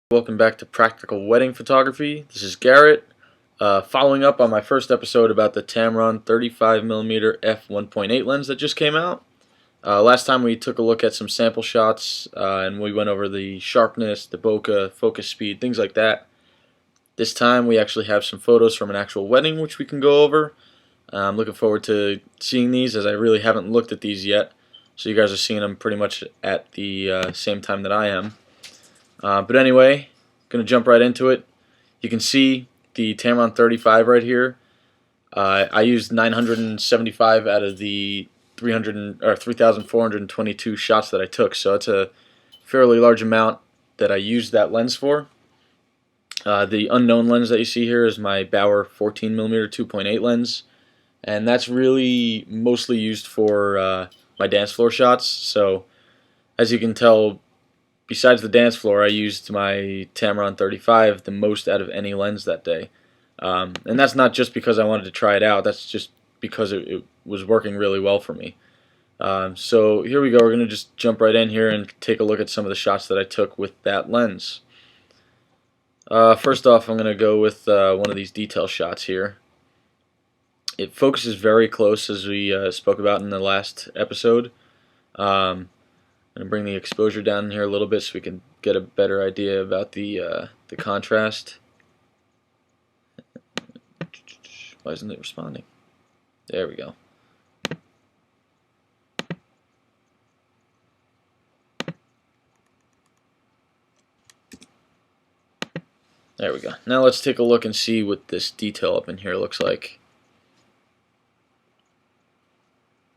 Welcome back to Practical Wedding Photography. This is Garrett, following up on my first episode about the Tamron 35mm f1.8 lens that just came out. Last time we took a look at some sample shots and we went over the sharpness, the bokeh, focus speed, things like that. This time we actually have some photos from an actual wedding which we can go over. I'm looking forward to seeing these as I really haven't looked at these yet. So you guys are seeing them pretty much at the same time that I am. But anyway, going to jump right into it. You can see the Tamron 35 right here. I used 975 out of the 3,422 shots that I took, so it's a fairly large amount that I used that lens for. The unknown lens that you see here is my Bauer 14mm 2.8 lens, and that's really mostly used for my dance floor shots. So as you can tell, besides the dance floor, I used my Tamron 35 the most out of any lens that day. And that's not just because I wanted to try it out, that's just because it was working really well for me. So here we go, we're going to just jump right in here and take a look at some of the shots that I took with that lens. First off, I'm going to go with one of these detail shots here. It focuses very close, as we spoke about in the last episode. I'm going to bring the exposure down here a little bit so we can get a better idea about the contrast. Why isn't it responding? There we go. There we go. Now let's take a look and see what this detail up in here looks like.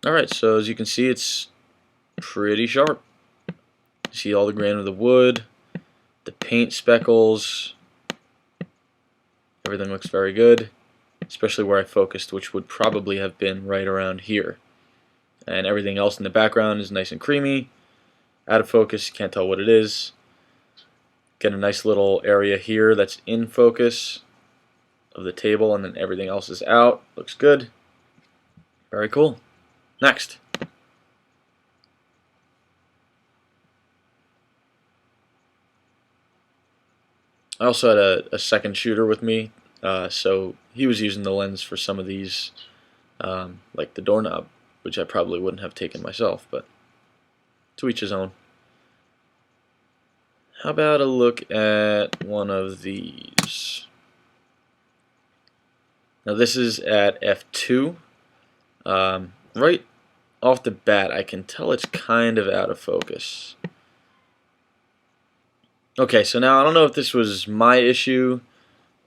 Alright, so as you can see, it's pretty sharp. You see all the grain of the wood, the paint speckles, everything looks very good, especially where I focused, which would probably have been right around here. And everything else in the background is nice and creamy. Out of focus, you can't tell what it is. Get a nice little area here that's in focus of the table, and then everything else is out. Looks good. Very cool. Next. I also had a second shooter with me, so he was using the lens for some of these, like the doorknob, which I probably wouldn't have taken myself, but to each his own. How about a look at one of these? Now this is at f2. Right off the bat, I can tell it's kind of out of focus. Okay, so now I don't know if this was my issue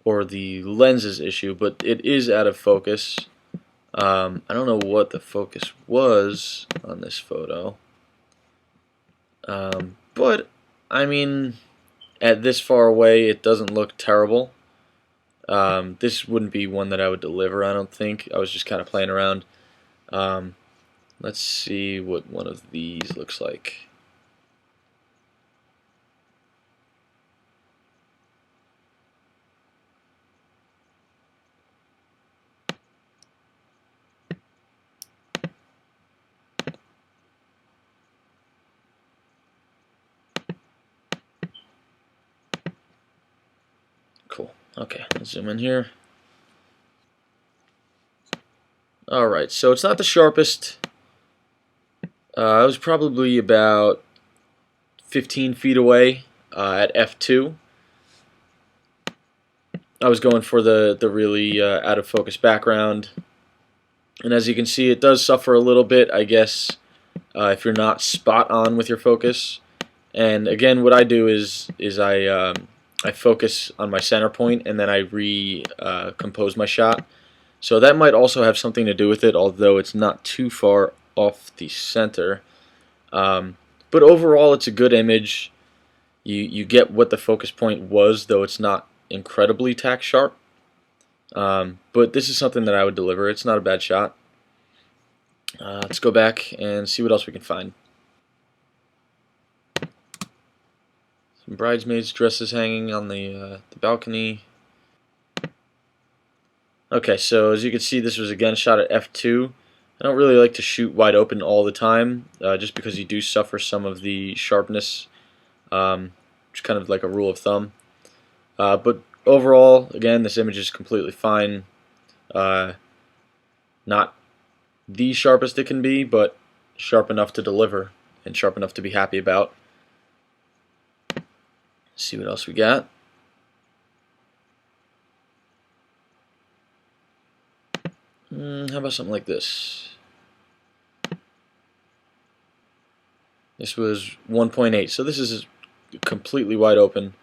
or the lens's issue, but it is out of focus. I don't know what the focus was on this photo, but I mean, at this far away, it doesn't look terrible. This wouldn't be one that I would deliver, I don't think. I was just kind of playing around. Let's see what one of these looks like. Cool. Okay, let's zoom in here. Alright, so it's not the sharpest. I was probably about 15 feet away at f2. I was going for the really out of focus background. And as you can see, it does suffer a little bit, I guess, if you're not spot on with your focus. And again, what I do is I focus on my center point and then I recompose my shot. So that might also have something to do with it, although it's not too far off the center. But overall, it's a good image. You get what the focus point was, though it's not incredibly tack sharp. But this is something that I would deliver. It's not a bad shot. Let's go back and see what else we can find. Some bridesmaids' dresses hanging on the balcony. Okay, so as you can see, this was again shot at f2. I don't really like to shoot wide open all the time, just because you do suffer some of the sharpness just kind of like a rule of thumb. But overall, again, this image is completely fine. Not the sharpest it can be, but sharp enough to deliver and sharp enough to be happy about. Let's see what else we got. How about something like this? This was 1.8, so this is completely wide open.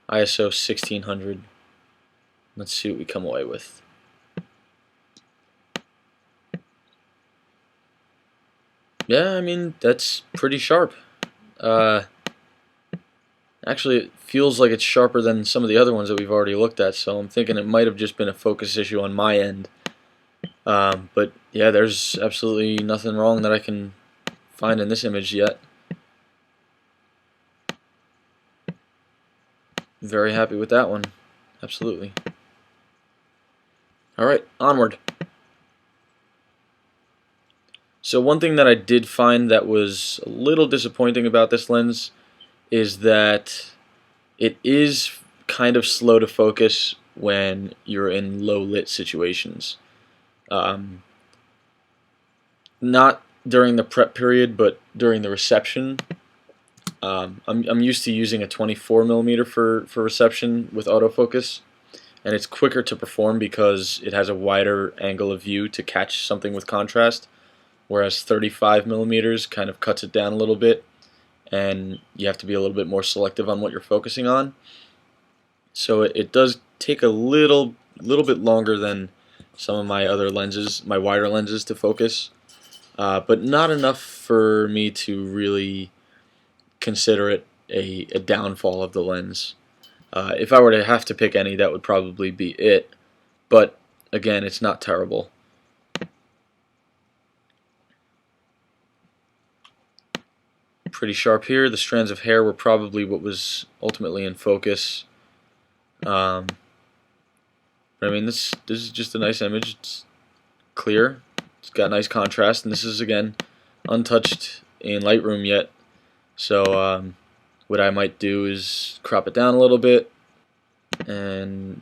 ISO 1600. Let's see what we come away with. Yeah, I mean, that's pretty sharp. Actually, it feels like it's sharper than some of the other ones that we've already looked at, so I'm thinking it might have just been a focus issue on my end. But yeah, there's absolutely nothing wrong that I can find in this image yet. Very happy with that one. Absolutely. Alright, onward. So one thing that I did find that was a little disappointing about this lens is that it is kind of slow to focus when you're in low lit situations. Not during the prep period, but during the reception. I'm used to using a 24mm for reception with autofocus, and it's quicker to perform because it has a wider angle of view to catch something with contrast, whereas 35mm kind of cuts it down a little bit, and you have to be a little bit more selective on what you're focusing on. So it does take a little bit longer than some of my other lenses, my wider lenses, to focus, but not enough for me to really consider it a downfall of the lens. If I were to have to pick any, that would probably be it, but again, it's not terrible. Pretty sharp here. The strands of hair were probably what was ultimately in focus. But I mean, this is just a nice image. It's clear. It's got nice contrast, and this is again untouched in Lightroom yet. So what I might do is crop it down a little bit and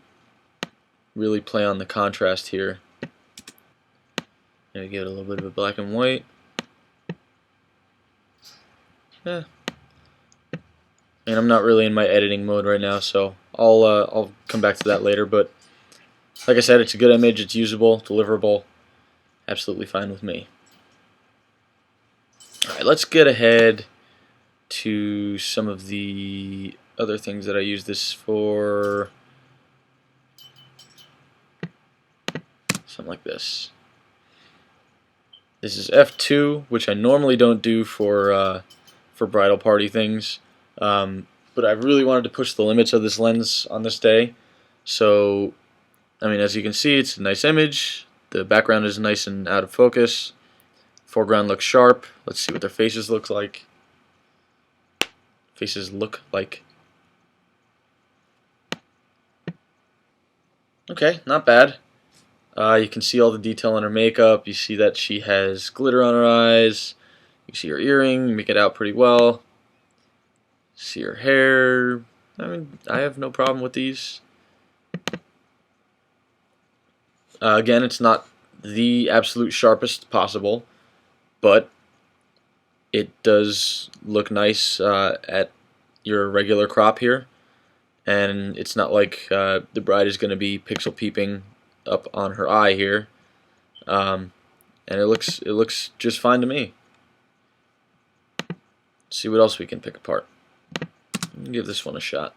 really play on the contrast here. Maybe give it a little bit of a black and white. Yeah. And I'm not really in my editing mode right now, so I'll come back to that later. But like I said, it's a good image. It's usable, deliverable. Absolutely fine with me. All right, let's get ahead to some of the other things that I use this for. Something like this. This is f2, which I normally don't do for bridal party things, but I really wanted to push the limits of this lens on this day. So, I mean, as you can see, it's a nice image. The background is nice and out of focus. Foreground looks sharp. Let's see what their faces look like. Okay, not bad. You can see all the detail on her makeup. You see that she has glitter on her eyes. You see her earring. You make it out pretty well. See her hair. I mean, I have no problem with these. Again, it's not the absolute sharpest possible, but it does look nice at your regular crop here. And it's not like the bride is going to be pixel peeping up on her eye here, and it looks just fine to me. Let's see what else we can pick apart. Give this one a shot.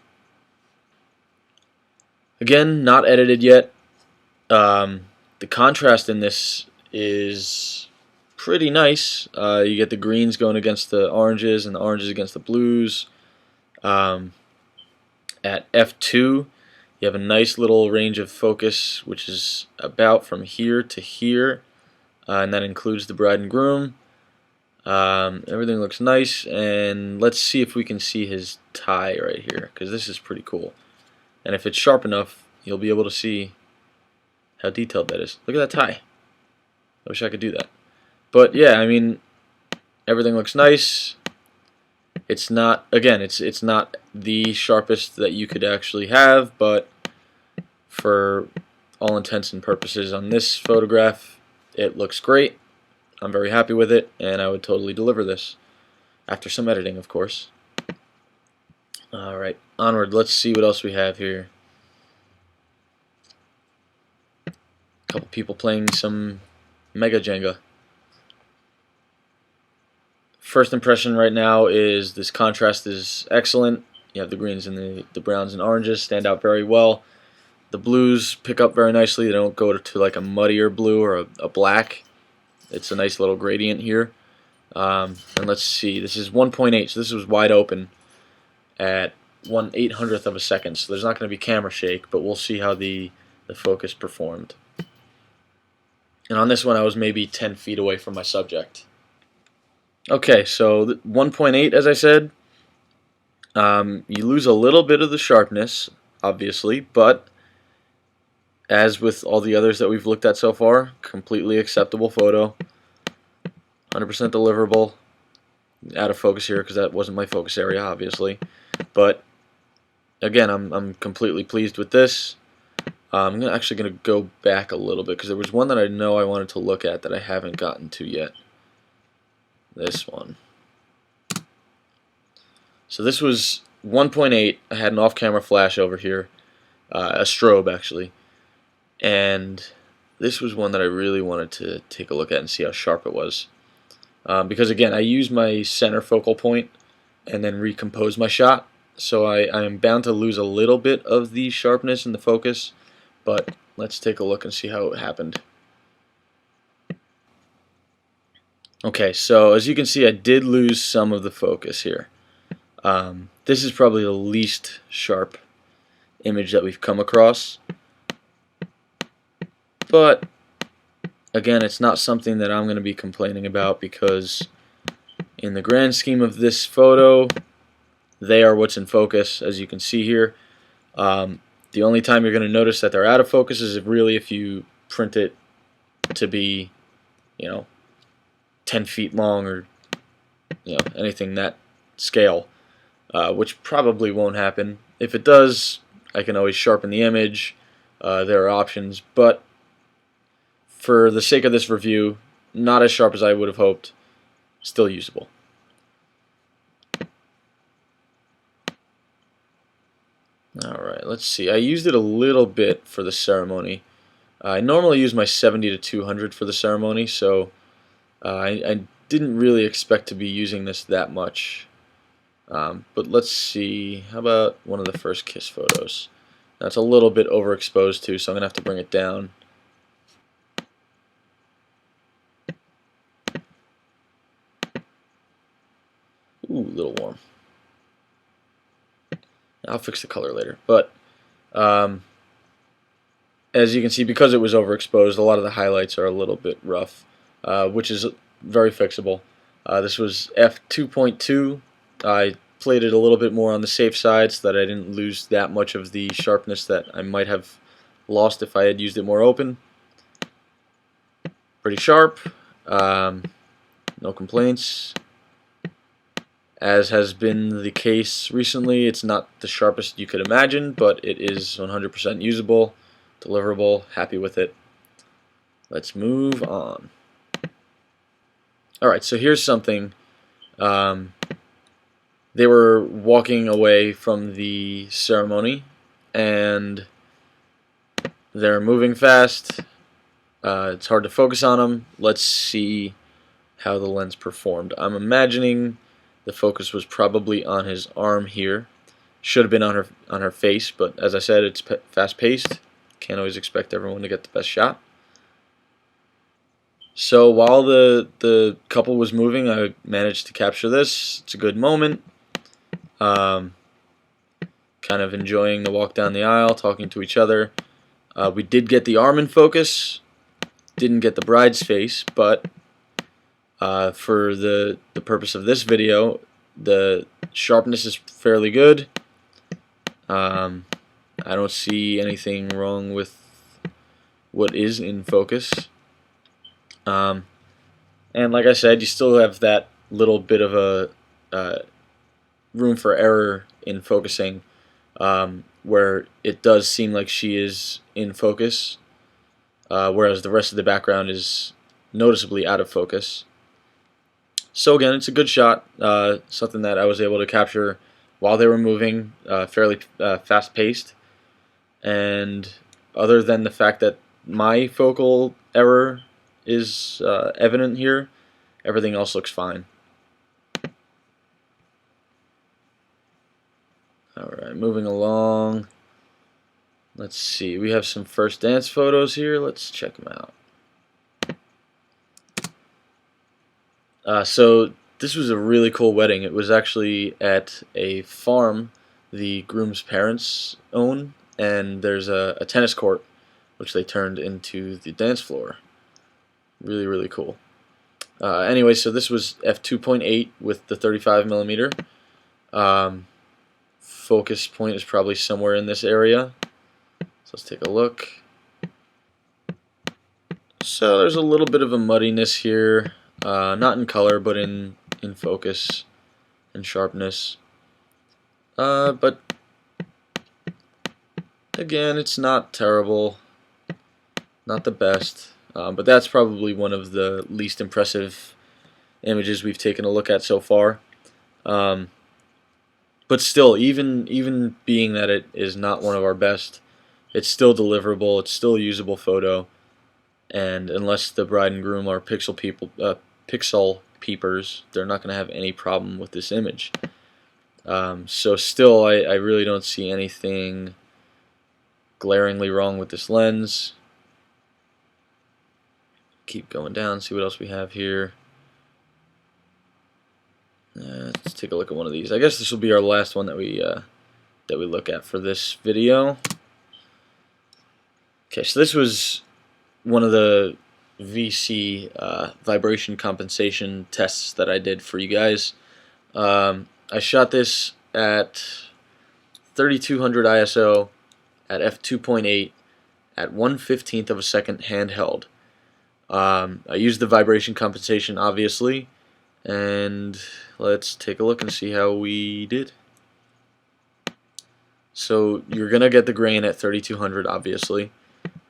Again, not edited yet. The contrast in this is pretty nice. You get the greens going against the oranges and the oranges against the blues. At f2, you have a nice little range of focus, which is about from here to here, and that includes the bride and groom. Everything looks nice, and let's see if we can see his tie right here, because this is pretty cool. And if it's sharp enough, you'll be able to see how detailed that is. Look at that tie. I wish I could do that. But yeah, I mean, everything looks nice. It's not, again, it's not the sharpest that you could actually have, but for all intents and purposes on this photograph, it looks great. I'm very happy with it, and I would totally deliver this after some editing, of course. Alright, onward. Let's see what else we have here. A couple people playing some Mega Jenga. First impression right now is this contrast is excellent. You have the greens and the browns and oranges stand out very well. The blues pick up very nicely. They don't go to like a muddier blue or a black. It's a nice little gradient here. And let's see, this is 1.8, so this was wide open at 1/800th of a second, so there's not going to be camera shake, but we'll see how the focus performed. And on this one I was maybe 10 feet away from my subject. Okay, so 1.8, as I said, you lose a little bit of the sharpness, obviously, but as with all the others that we've looked at so far, completely acceptable photo, 100% deliverable. Out of focus here because that wasn't my focus area, obviously, but again, I'm completely pleased with this. I'm actually going to go back a little bit because there was one that I know I wanted to look at that I haven't gotten to yet. This one. So this was 1.8. I had an off-camera flash over here, a strobe actually, and this was one that I really wanted to take a look at and see how sharp it was. Because again, I use my center focal point and then recompose my shot, so I am bound to lose a little bit of the sharpness and the focus, but let's take a look and see how it happened. Okay, so as you can see, I did lose some of the focus here. This is probably the least sharp image that we've come across, but again, it's not something that I'm going to be complaining about because in the grand scheme of this photo, they are what's in focus, as you can see here. The only time you're going to notice that they're out of focus is if you print it to be, 10 feet long or anything that scale, which probably won't happen. If it does, I can always sharpen the image. There are options, but for the sake of this review, not as sharp as I would have hoped, still usable. Alright, let's see. I used it a little bit for the ceremony. I normally use my 70 to 200 for the ceremony, so I didn't really expect to be using this that much. But let's see. How about one of the first kiss photos? That's a little bit overexposed too, so I'm going to have to bring it down. Ooh, a little warm. I'll fix the color later. But as you can see, because it was overexposed, a lot of the highlights are a little bit rough, which is very fixable. This was f2.2. I played it a little bit more on the safe side so that I didn't lose that much of the sharpness that I might have lost if I had used it more open. Pretty sharp. No complaints. As has been the case recently, it's not the sharpest you could imagine, but it is 100% usable, deliverable, happy with it. Let's move on. Alright, so here's something. They were walking away from the ceremony, and they're moving fast. It's hard to focus on them. Let's see how the lens performed. I'm imagining the focus was probably on his arm here. Should have been on her face, but as I said, it's fast-paced. Can't always expect everyone to get the best shot. So while the couple was moving, I managed to capture this. It's a good moment. Kind of enjoying the walk down the aisle, talking to each other. We did get the arm in focus. Didn't get the bride's face, but for the purpose of this video, the sharpness is fairly good. I don't see anything wrong with what is in focus. And like I said, you still have that little bit of a room for error in focusing, where it does seem like she is in focus, whereas the rest of the background is noticeably out of focus. So again, it's a good shot, something that I was able to capture while they were moving, fairly fast-paced. And other than the fact that my focal error is evident here, everything else looks fine. Alright, moving along. Let's see, we have some first dance photos here. Let's check them out. So this was a really cool wedding. It was actually at a farm the groom's parents own, and there's a tennis court which they turned into the dance floor. Really, really cool. Anyway, so this was f2.8 with the 35mm. Focus point is probably somewhere in this area. So let's take a look. So there's a little bit of a muddiness here, not in color, but in focus and sharpness. But again, it's not terrible, not the best, but that's probably one of the least impressive images we've taken a look at so far. But still, even being that it is not one of our best, it's still deliverable, it's still a usable photo, and unless the bride and groom are pixel peepers, they're not going to have any problem with this image. So still, I really don't see anything glaringly wrong with this lens. Keep going down, see what else we have here. Let's take a look at one of these. I guess this will be our last one that we look at for this video. Okay, so this was one of the VC vibration compensation tests that I did for you guys. I shot this at 3200 ISO at f2.8 at 1/15 of a second handheld. I used the vibration compensation, obviously, and let's take a look and see how we did. So you're gonna get the grain at 3200, obviously,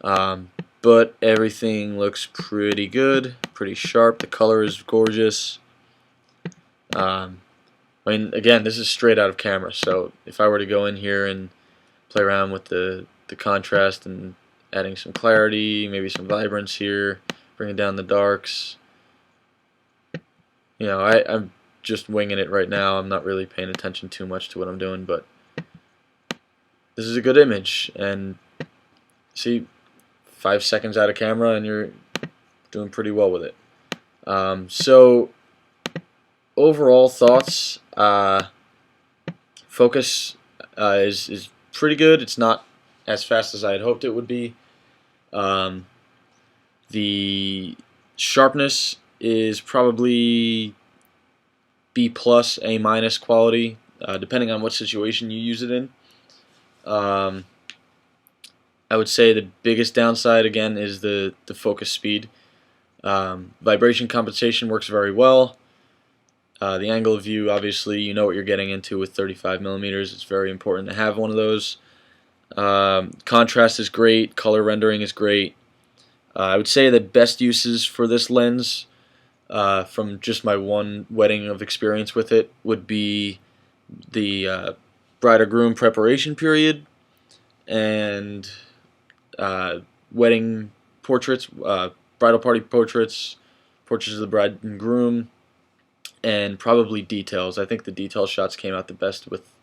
but everything looks pretty good, pretty sharp. The color is gorgeous. I mean, again, this is straight out of camera, so if I were to go in here and play around with the contrast and adding some clarity, maybe some vibrance here, bringing down the darks, you know, I'm just winging it right now. I'm not really paying attention too much to what I'm doing, but this is a good image, and see, 5 seconds out of camera and you're doing pretty well with it. So overall thoughts, focus is pretty good. It's not as fast as I had hoped it would be. The sharpness is probably B+, A- quality, depending on what situation you use it in. I would say the biggest downside, again, is the focus speed. Vibration compensation works very well. The angle of view, obviously, you know what you're getting into with 35mm. It's very important to have one of those. Contrast is great. Color rendering is great. I would say the best uses for this lens, from just my one wedding of experience with it, would be the bride or groom preparation period and wedding portraits, bridal party portraits, portraits of the bride and groom, and probably details. I think the detail shots came out the best with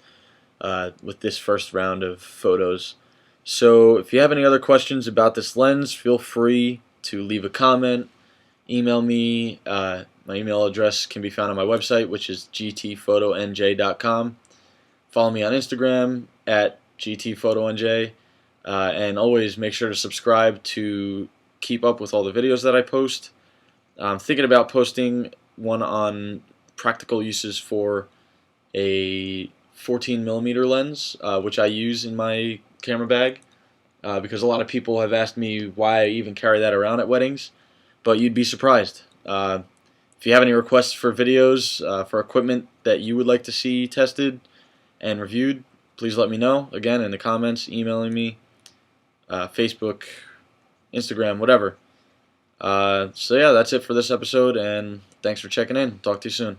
this first round of photos. So if you have any other questions about this lens, feel free to leave a comment, email me. My email address can be found on my website, which is gtphotonj.com. Follow me on Instagram at gtphotonj, and always make sure to subscribe to keep up with all the videos that I post. I'm thinking about posting one on practical uses for a 14mm lens, which I use in my camera bag, because a lot of people have asked me why I even carry that around at weddings, but you'd be surprised. If If you have any requests for videos for equipment that you would like to see tested and reviewed, please let me know. Again, in the comments, emailing me, Facebook, Instagram, whatever. So yeah, that's it for this episode, and thanks for checking in. Talk to you soon.